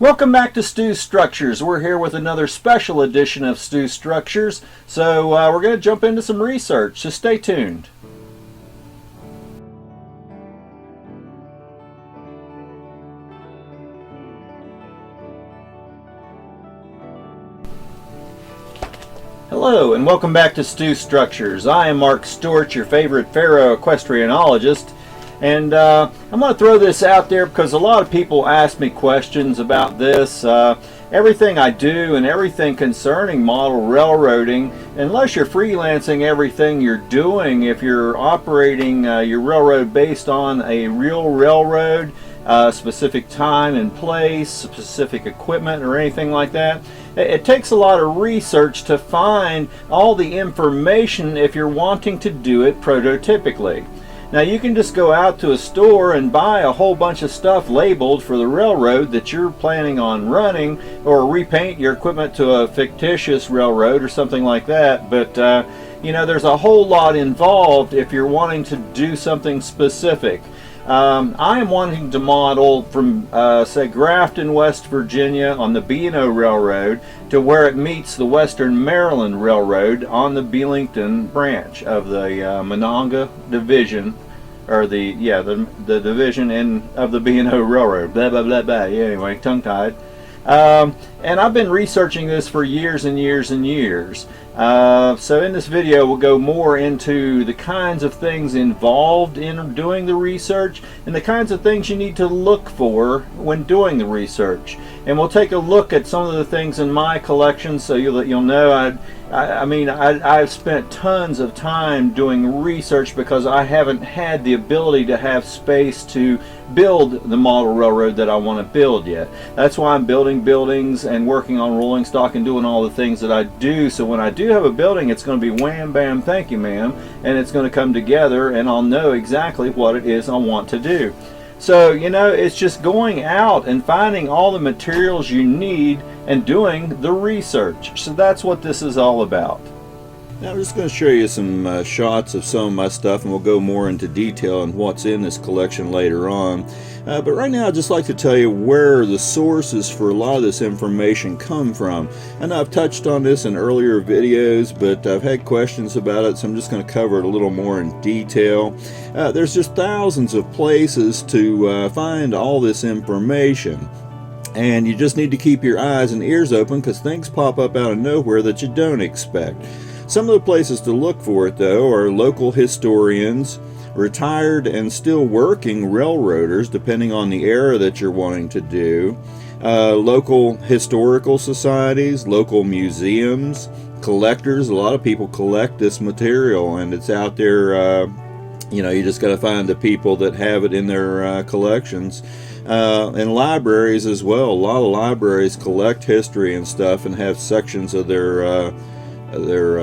Welcome back to Stu Structures. We're here with another special edition of Stu Structures. So we're going to jump into some research, so stay tuned. Hello and welcome back to Stu Structures. I am Mark Stewart, your favorite ferroequestrianologist. And I'm going to throw this out there because a lot of people ask me questions about this. Everything I do and everything concerning model railroading, unless you're freelancing everything you're doing, if you're operating your railroad based on a real railroad, specific time and place, specific equipment or anything like that, it takes a lot of research to find all the information if you're wanting to do it prototypically. Now you can just go out to a store and buy a whole bunch of stuff labeled for the railroad that you're planning on running, or repaint your equipment to a fictitious railroad or something like that. But you know, there's a whole lot involved if you're wanting to do something specific. I am wanting to model from say Grafton, West Virginia on the B&O Railroad to where it meets the Western Maryland Railroad on the Belington branch of the Monongah Division, or the division of the B&O Railroad. Blah blah blah blah. Yeah, anyway, tongue tied. And I've been researching this for years and years and years. So in this video we'll go more into the kinds of things involved in doing the research and the kinds of things you need to look for when doing the research. And we'll take a look at some of the things in my collection so you'll know I've spent tons of time doing research because I haven't had the ability to have space to build the model railroad that I want to build yet. That's why I'm building buildings and working on rolling stock and doing all the things that I do, so when I do have a building it's going to be wham bam thank you ma'am, and it's going to come together and I'll know exactly what it is I want to do. So you know, it's just going out and finding all the materials you need and doing the research. So that's what this is all about. Now I'm just going to show you some shots of some of my stuff, and we'll go more into detail on what's in this collection later on. But right now I'd just like to tell you where the sources for a lot of this information come from. And I've touched on this in earlier videos, but I've had questions about it, so I'm just going to cover it a little more in detail. There's just thousands of places to find all this information. And you just need to keep your eyes and ears open because things pop up out of nowhere that you don't expect. Some of the places to look for it, though, are local historians, retired and still working railroaders, depending on the era that you're wanting to do, local historical societies, local museums, collectors. A lot of people collect this material, and it's out there. You know, you just got to find the people that have it in their collections. And libraries as well. A lot of libraries collect history and stuff and have sections of their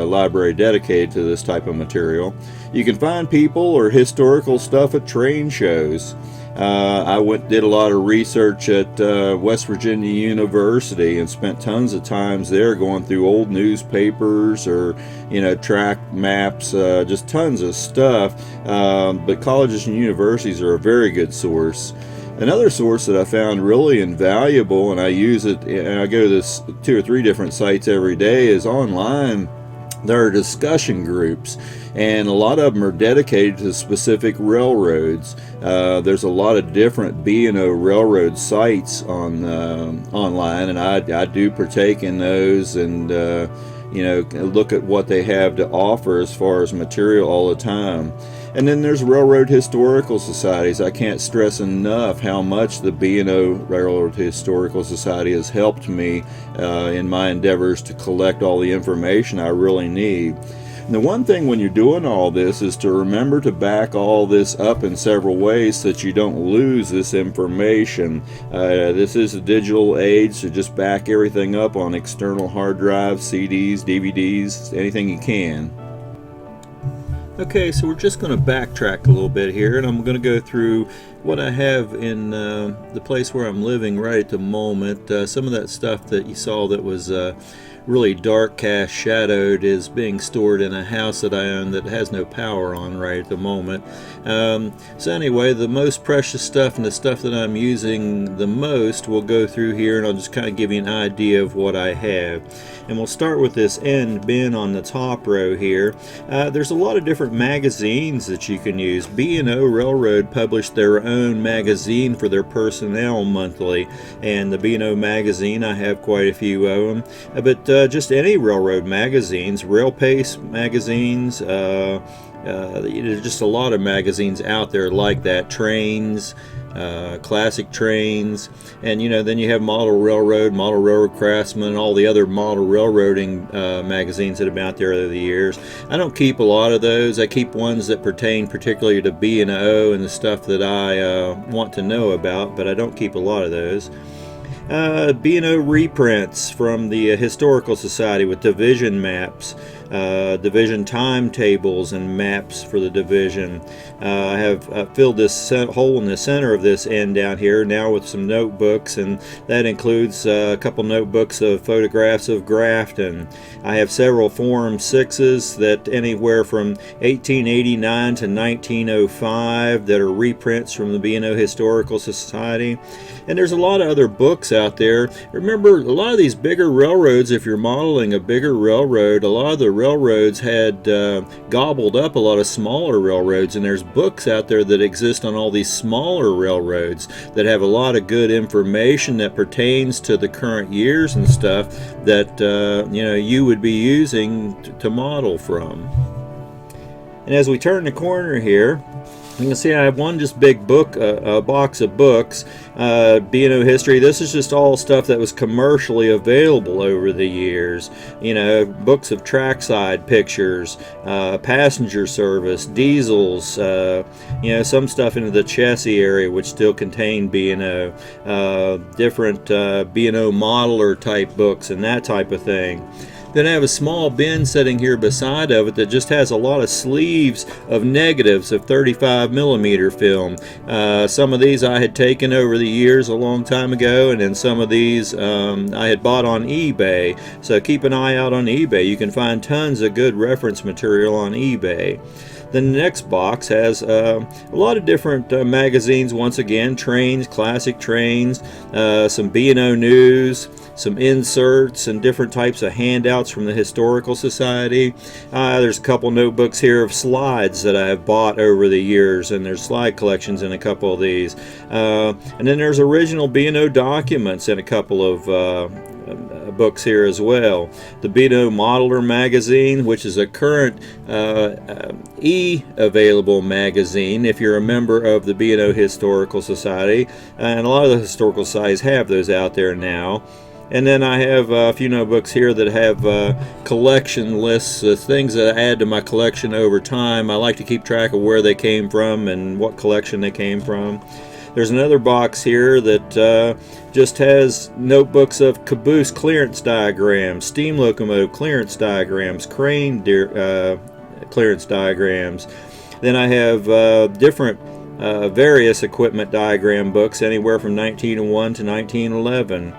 library dedicated to this type of material. You can find people or historical stuff at train shows. I did a lot of research at West Virginia University and spent tons of times there going through old newspapers or, you know, track maps, just tons of stuff. But colleges and universities are a very good source. Another source that I found really invaluable, and I use it, and I go to this 2 or 3 different sites every day, is online. There are discussion groups, and a lot of them are dedicated to specific railroads. There's a lot of different B&O railroad sites on online, and I do partake in those and you know, look at what they have to offer as far as material all the time. And then there's railroad historical societies. I can't stress enough how much the B&O Railroad Historical Society has helped me in my endeavors to collect all the information I really need. And the one thing when you're doing all this is to remember to back all this up in several ways so that you don't lose this information. This is a digital age, so just back everything up on external hard drives, CDs, DVDs, anything you can. Okay, so we're just going to backtrack a little bit here, and I'm going to go through what I have in the place where I'm living right at the moment. Some of that stuff that you saw that was really dark cast shadowed is being stored in a house that I own that has no power on right at the moment. So anyway, the most precious stuff and the stuff that I'm using the most will go through here, and I'll just kind of give you an idea of what I have. And we'll start with this end bin on the top row here. There's a lot of different magazines that you can use. B&O Railroad published their own magazine for their personnel monthly, and the B&O magazine, I have quite a few of them. But just any railroad magazines, Rail Pace magazines, there's just a lot of magazines out there like that. Trains, classic trains, and then you have Model Railroad Craftsman, and all the other model railroading magazines that have been out there over the years. I don't keep a lot of those. I keep ones that pertain particularly to B&O and the stuff that I want to know about, but I don't keep a lot of those. B&O reprints from the Historical Society with division maps, division timetables and maps for the division. I have filled this hole in the center of this end down here now with some notebooks, and that includes a couple notebooks of photographs of Grafton. I have several Form 6s that anywhere from 1889 to 1905 that are reprints from the B&O Historical Society. And there's a lot of other books out there. Remember, a lot of these bigger railroads, if you're modeling a bigger railroad, a lot of the railroads had gobbled up a lot of smaller railroads, and there's books out there that exist on all these smaller railroads that have a lot of good information that pertains to the current years and stuff that you would be using to model from. And as we turn the corner here, you can see I have one just big book, a box of books, B&O history. This is just all stuff that was commercially available over the years. Books of trackside pictures, passenger service, diesels, some stuff into the chassis area which still contain B&O, different B&O modeler type books and that type of thing. Then I have a small bin sitting here beside of it that just has a lot of sleeves of negatives of 35mm film. Some of these I had taken over the years a long time ago, and then some of these I had bought on eBay. So keep an eye out on eBay. You can find tons of good reference material on eBay. Then the next box has a lot of different magazines, once again, trains, classic trains, some B&O news, some inserts and different types of handouts from the Historical Society. There's a couple notebooks here of slides that I have bought over the years, and there's slide collections in a couple of these. And then there's original B&O documents in a couple of books here as well. The B&O Modeler magazine, which is a current available magazine if you're a member of the B&O Historical Society, and a lot of the historical societies have those out there now. And then I have a few notebooks here that have collection lists, things that I add to my collection over time. I like to keep track of where they came from and what collection they came from. There's another box here that just has notebooks of caboose clearance diagrams, steam locomotive clearance diagrams, crane clearance diagrams. Then I have different various equipment diagram books, anywhere from 1901 to 1911.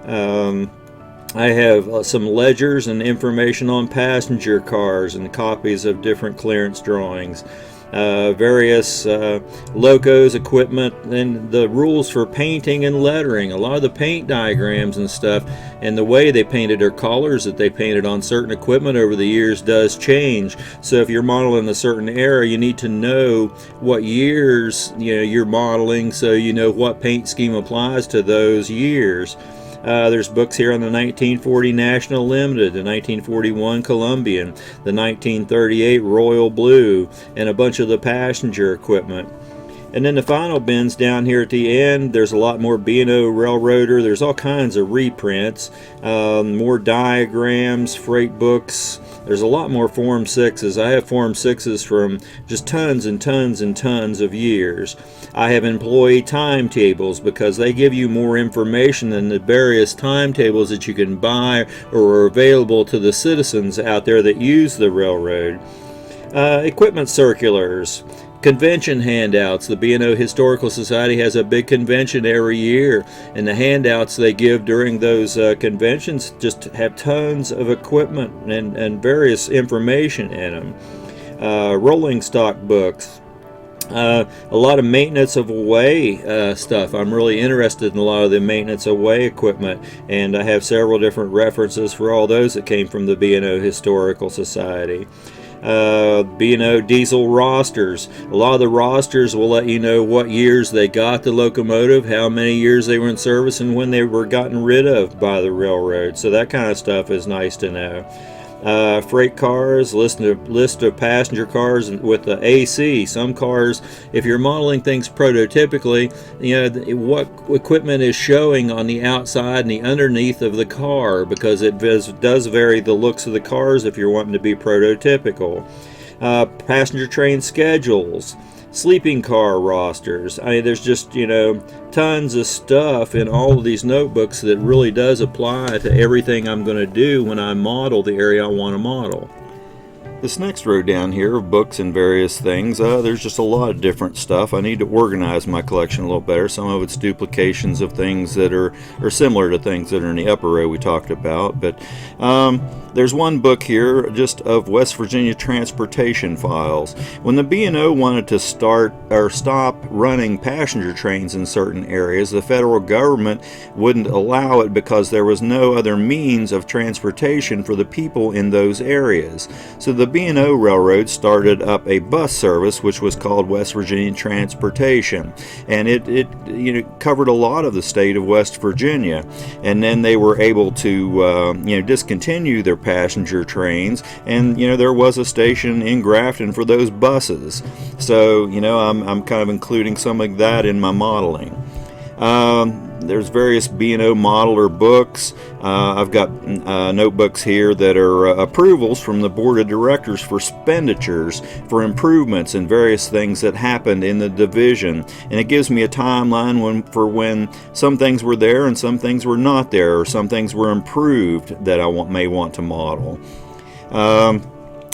I have some ledgers and information on passenger cars and copies of different clearance drawings. Various locos, equipment, and the rules for painting and lettering. A lot of the paint diagrams and stuff and the way they painted or colors that they painted on certain equipment over the years does change. So if you're modeling a certain era, you need to know what years you're modeling, so you know what paint scheme applies to those years. There's books here on the 1940 National Limited, the 1941 Columbian, the 1938 Royal Blue, and a bunch of the passenger equipment. And then the final bins down here at the end, there's a lot more B&O Railroader. There's all kinds of reprints, more diagrams, freight books. There's a lot more Form 6s. I have Form 6s from just tons and tons and tons of years. I have employee timetables because they give you more information than the various timetables that you can buy or are available to the citizens out there that use the railroad. Equipment circulars. Convention handouts. The B&O Historical Society has a big convention every year, and the handouts they give during those conventions just have tons of equipment and various information in them. Rolling stock books. A lot of maintenance of way stuff. I'm really interested in a lot of the maintenance of way equipment, and I have several different references for all those that came from the B&O Historical Society. B&O diesel rosters. A lot of the rosters will let you know what years they got the locomotive, how many years they were in service, and when they were gotten rid of by the railroad. So that kind of stuff is nice to know. Freight cars, list of passenger cars with the AC. Some cars, if you're modeling things prototypically, what equipment is showing on the outside and the underneath of the car, because it does vary the looks of the cars if you're wanting to be prototypical. Passenger train schedules, sleeping car rosters. I mean, there's just, tons of stuff in all of these notebooks that really does apply to everything I'm going to do when I model the area I want to model. This next row down here of books and various things, there's just a lot of different stuff. I need to organize my collection a little better. Some of it's duplications of things that are similar to things that are in the upper row we talked about. But there's one book here just of West Virginia transportation files. When the B&O wanted to start or stop running passenger trains in certain areas, the federal government wouldn't allow it because there was no other means of transportation for the people in those areas. So the B&O Railroad started up a bus service which was called West Virginia Transportation, and it covered a lot of the state of West Virginia. And then they were able to discontinue their passenger trains, and there was a station in Grafton for those buses. So I'm kind of including some of that in my modeling. There's various B&O modeler books. I've got notebooks here that are approvals from the board of directors for expenditures, for improvements and various things that happened in the division. And it gives me a timeline for when some things were there and some things were not there, or some things were improved that I may want to model.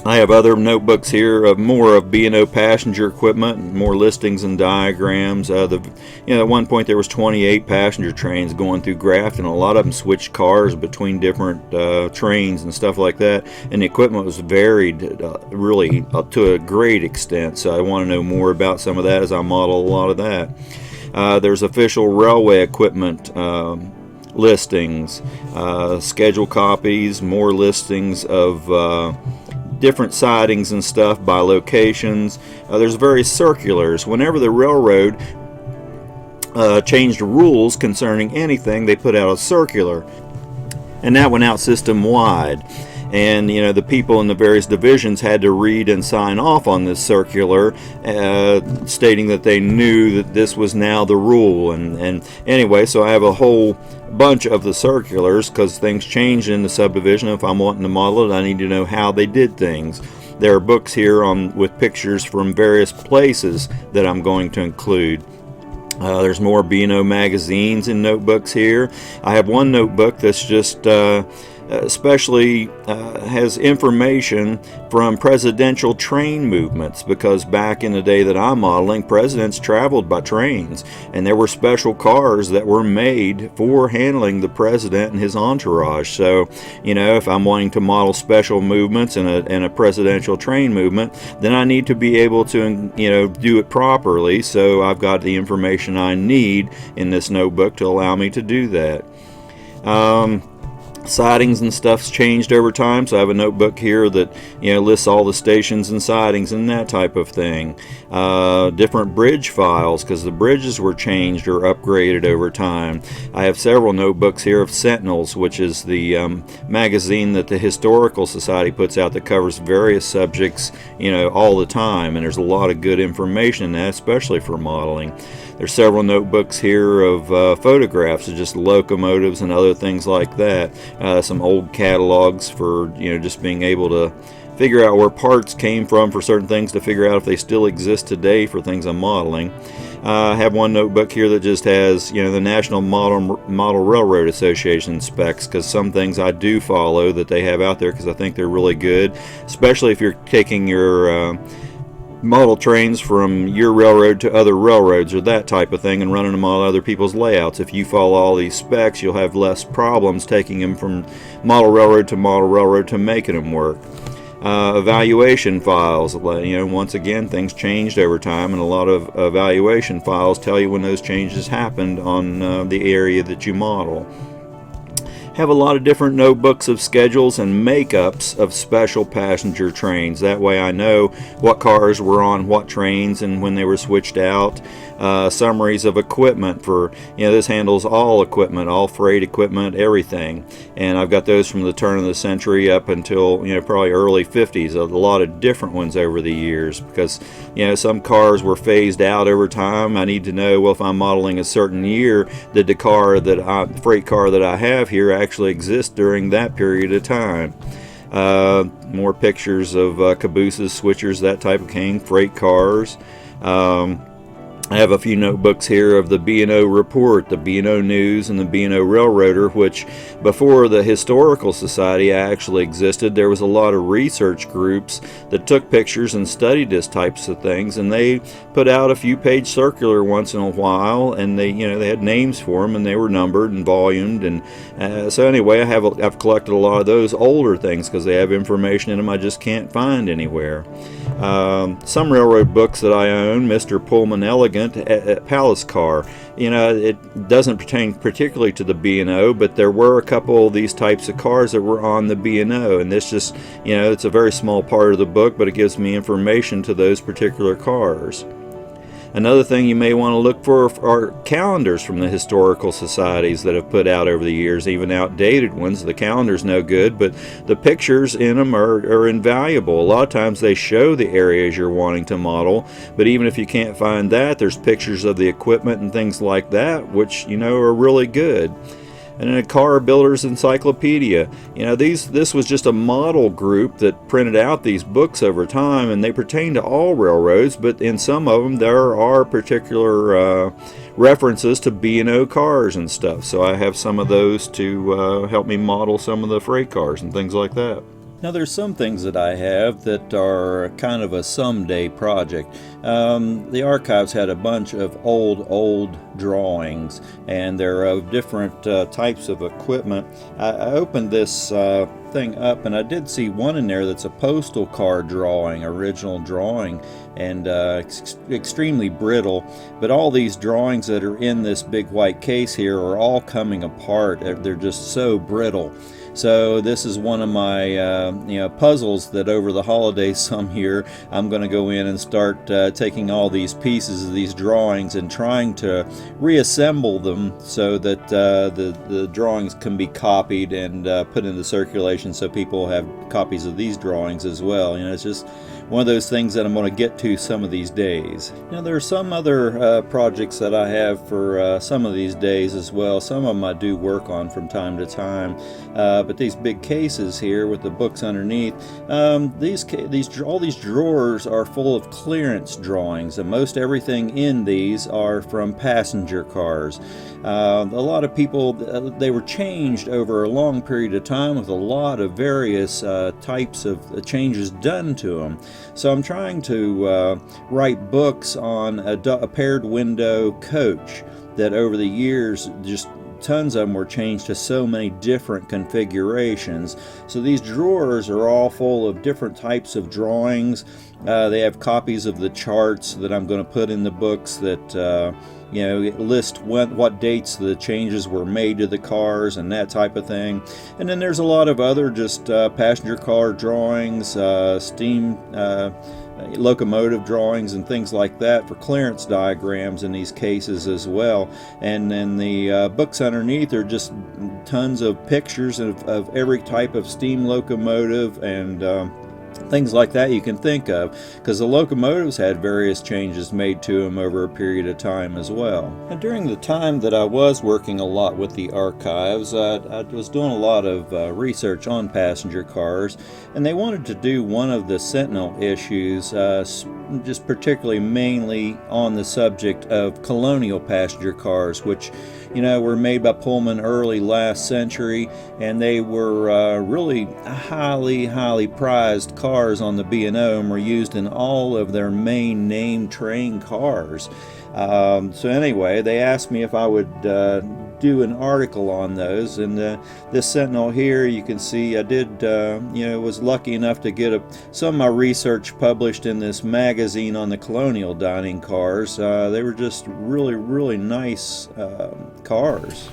I have other notebooks here of more of B&O passenger equipment, more listings and diagrams. At one point there was 28 passenger trains going through Grafton. A lot of them switched cars between different trains and stuff like that, and the equipment was varied really up to a great extent. So I want to know more about some of that as I model a lot of that. There's official railway equipment listings, schedule copies, more listings of different sidings and stuff by locations. There's various circulars. Whenever the railroad changed rules concerning anything, they put out a circular, and that went out system-wide. And the people in the various divisions had to read and sign off on this circular, stating that they knew that this was now the rule. And anyway, so I have a whole bunch of the circulars because things changed in the subdivision. If I'm wanting to model it, I need to know how they did things. There are books here with pictures from various places that I'm going to include. There's more B&O magazines and notebooks here. I have one notebook that's just especially has information from presidential train movements, because back in the day that I'm modeling, presidents traveled by trains, and there were special cars that were made for handling the president and his entourage. So if I'm wanting to model special movements in a presidential train movement, then I need to be able to do it properly. So I've got the information I need in this notebook to allow me to do that. Sidings and stuff's changed over time, so I have a notebook here that lists all the stations and sidings and that type of thing. Different bridge files, because the bridges were changed or upgraded over time. I have several notebooks here of Sentinels, which is the magazine that the Historical Society puts out that covers various subjects all the time, and there's a lot of good information in that, especially for modeling. There's several notebooks here of photographs of just locomotives and other things like that. Some old catalogs for just being able to figure out where parts came from for certain things, to figure out if they still exist today for things I'm modeling. I have one notebook here that just has the National Model Railroad Association specs, because some things I do follow that they have out there because I think they're really good, especially if you're taking your model trains from your railroad to other railroads or that type of thing and running them on other people's layouts. If you follow all these specs, you'll have less problems taking them from model railroad to making them work. Evaluation files, once again, things changed over time, and a lot of evaluation files tell you when those changes happened on the area that you model. Have a lot of different notebooks of schedules and makeups of special passenger trains. That way I know what cars were on what trains and when they were switched out. Summaries of equipment for, this handles all equipment, all freight equipment, everything. And I've got those from the turn of the century up until, probably early 50s. A lot of different ones over the years because, some cars were phased out over time. I need to know, well, if I'm modeling a certain year, did the freight car that I have here actually exist during that period of time? More pictures of cabooses, switchers, that type of thing, freight cars. I have a few notebooks here of the B&O Report, the B&O News, and the B&O Railroader, which before the Historical Society actually existed, there was a lot of research groups that took pictures and studied these types of things, and they put out a few page circular once in a while, and they had names for them, and they were numbered and volumed, and so anyway, I've collected a lot of those older things because they have information in them I just can't find anywhere. Some railroad books that I own, Mr. Pullman Elegant, Palace Car. It doesn't pertain particularly to the B&O, but there were a couple of these types of cars that were on the B&O, and this just, it's a very small part of the book, but it gives me information to those particular cars. Another thing you may want to look for are calendars from the historical societies that have put out over the years, even outdated ones. The calendar's no good, but the pictures in them are invaluable. A lot of times they show the areas you're wanting to model, but even if you can't find that, there's pictures of the equipment and things like that, which, are really good. And in a car builder's encyclopedia, this was just a model group that printed out these books over time, and they pertain to all railroads, but in some of them there are particular references to B&O cars and stuff. So I have some of those to help me model some of the freight cars and things like that. Now there's some things that I have that are kind of a someday project. The archives had a bunch of old drawings, and they're of different types of equipment. I opened this thing up, and I did see one in there that's a postal car drawing, original drawing, and extremely brittle. But all these drawings that are in this big white case here are all coming apart. They're just so brittle. So this is one of my puzzles that over the holidays some year I'm going to go in and start taking all these pieces of these drawings and trying to reassemble them so that the drawings can be copied and put into circulation so people have copies of these drawings as well. It's just one of those things that I'm going to get to some of these days. There are some other projects that I have for some of these days as well. Some of them I do work on from time to time. But these big cases here with the books underneath, all these drawers are full of clearance drawings, and most everything in these are from passenger cars. A lot of people, they were changed over a long period of time with a lot of various types of changes done to them. So I'm trying to write books on a paired window coach that over the years just tons of them were changed to so many different configurations. So these drawers are all full of different types of drawings. They have copies of the charts that I'm going to put in the books that list what dates the changes were made to the cars and that type of thing. And then there's a lot of other just passenger car drawings, steam locomotive drawings and things like that for clearance diagrams in these cases as well. And then the books underneath are just tons of pictures of every type of steam locomotive and things like that you can think of, because the locomotives had various changes made to them over a period of time as well. And during the time that I was working a lot with the archives, I was doing a lot of research on passenger cars, and they wanted to do one of the Sentinel issues, just particularly mainly on the subject of colonial passenger cars, which were made by Pullman early last century, and they were really highly prized cars on the B&O and were used in all of their main name train cars. So anyway, they asked me if I would do an article on those, and this Sentinel here, you can see I did was lucky enough to get some of my research published in this magazine on the colonial dining cars. They were just really nice cars.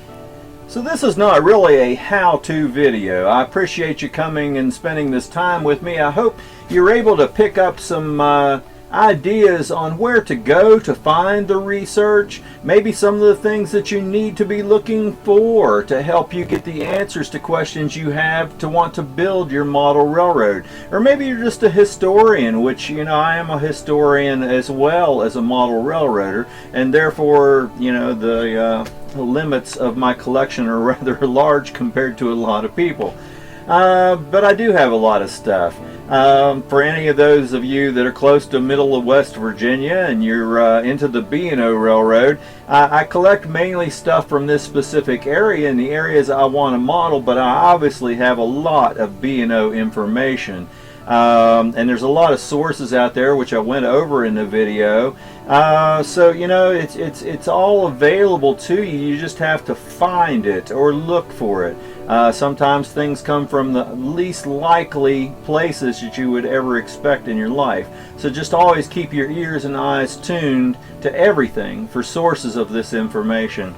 So this is not really a how-to video. I appreciate you coming and spending this time with me. I hope you're able to pick up some ideas on where to go to find the research, maybe some of the things that you need to be looking for to help you get the answers to questions you have to want to build your model railroad. Or maybe you're just a historian, which I am a historian as well as a model railroader, and therefore the limits of my collection are rather large compared to a lot of people. But I do have a lot of stuff. For any of those of you that are close to middle of West Virginia and you're into the B&O Railroad, I collect mainly stuff from this specific area in the areas I want to model, but I obviously have a lot of B&O information. And there's a lot of sources out there which I went over in the video. So it's all available to you. You just have to find it or look for it. Sometimes things come from the least likely places that you would ever expect in your life. So just always keep your ears and eyes tuned to everything for sources of this information.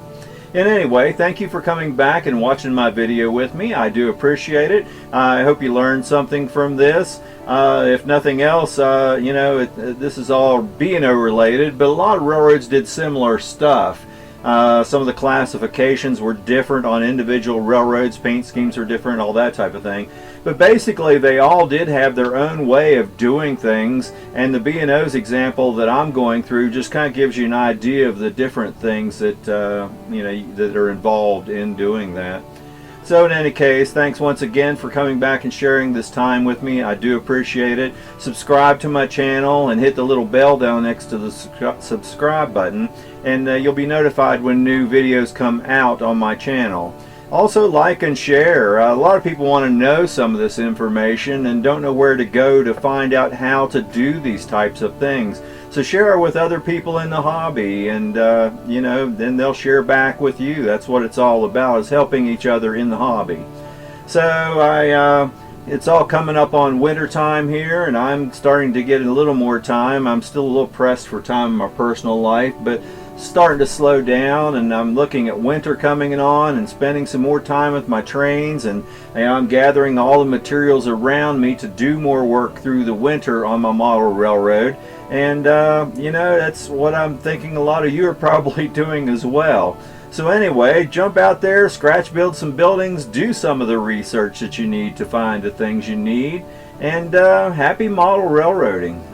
And anyway, thank you for coming back and watching my video with me. I do appreciate it. I hope you learned something from this. If nothing else, this is all B&O related, but a lot of railroads did similar stuff. Some of the classifications were different on individual railroads, paint schemes were different, all that type of thing. But basically they all did have their own way of doing things, and the B&O's example that I'm going through just kind of gives you an idea of the different things that that are involved in doing that. So in any case, thanks once again for coming back and sharing this time with me. I do appreciate it. Subscribe to my channel and hit the little bell down next to the subscribe button, and you'll be notified when new videos come out on my channel. Also, like and share. A lot of people want to know some of this information and don't know where to go to find out how to do these types of things. So share it with other people in the hobby, and then they'll share back with you. That's what it's all about, is helping each other in the hobby. So it's all coming up on winter time here, and I'm starting to get a little more time. I'm still a little pressed for time in my personal life, but starting to slow down, and I'm looking at winter coming on and spending some more time with my trains, and I'm gathering all the materials around me to do more work through the winter on my model railroad. And that's what I'm thinking a lot of you are probably doing as well. So anyway, jump out there, scratch build some buildings, do some of the research that you need to find the things you need, and happy model railroading.